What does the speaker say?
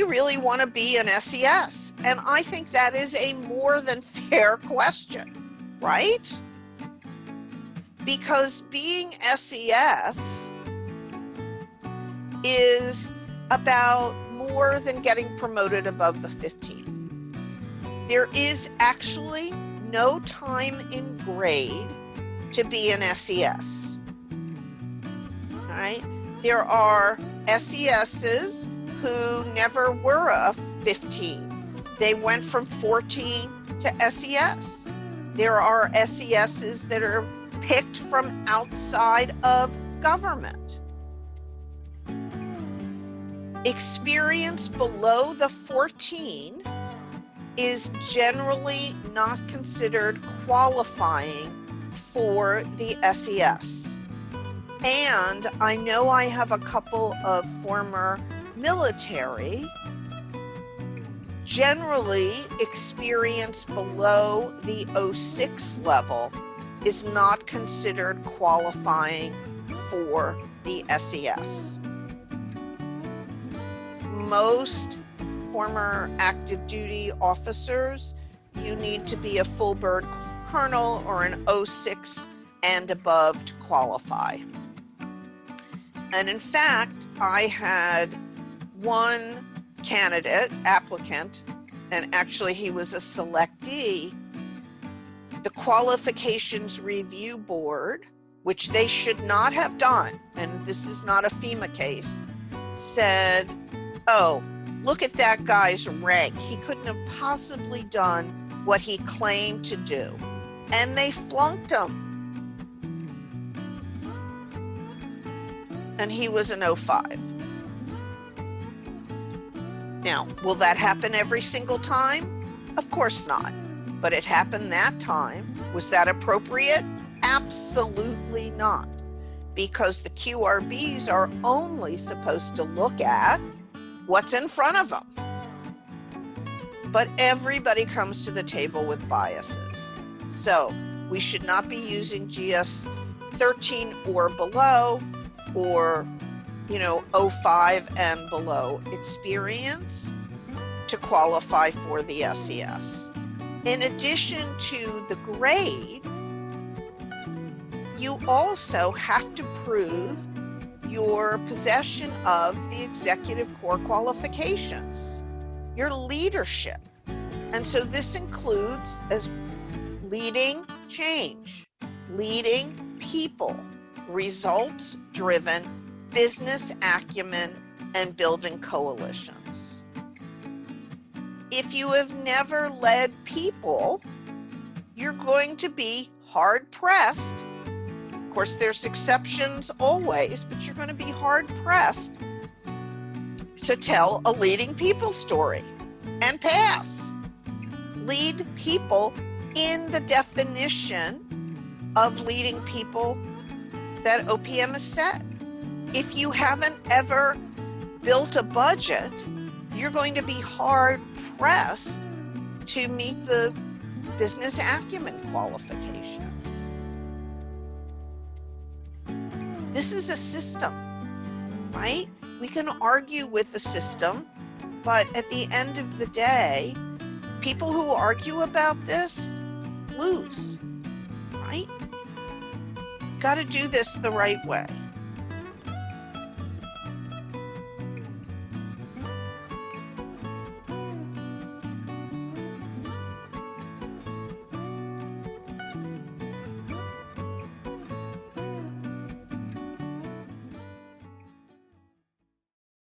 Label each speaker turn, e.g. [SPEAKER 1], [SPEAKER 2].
[SPEAKER 1] really want to be an SES? And I think that is a more than fair question, right? Because being SES is about more than getting promoted above the 15. There is actually no time in grade to be an SES. All right? There are SESs who never were a 15. They went from 14 to SES. There are SESs that are picked from outside of government. Experience below the 14 is generally not considered qualifying for the SES. And I know I have a couple of former military. Generally, experience below the 06 level is not considered qualifying for the SES. Most former active duty officers, you need to be a full bird colonel or an 06 and above to qualify. And in fact, I had one candidate, applicant, and actually he was a selectee. The Qualifications Review Board, which they should not have done, and this is not a FEMA case, said, oh, look at that guy's rank. He couldn't have possibly done what he claimed to do. And they flunked him. And he was an 05. Now, will that happen every single time? Of course not. But it happened that time. Was that appropriate? Absolutely not. Because the QRBs are only supposed to look at what's in front of them. But everybody comes to the table with biases. So we should not be using GS 13 or below, or 05 and below experience to qualify for the SES. In addition to the grade, you also have to prove your possession of the executive core qualifications, your leadership. And so this includes as leading change, leading people, results-driven, business acumen, and building coalitions. If you have never led people, you're going to be hard-pressed. Of course, there's exceptions always, but you're going to be hard-pressed to tell a leading people story and pass. Lead people in the definition of leading people that OPM has set. If you haven't ever built a budget, you're going to be hard-pressed to meet the business acumen qualification. This is a system, right? We can argue with the system, but at the end of the day, people who argue about this lose, right? Got to do this the right way.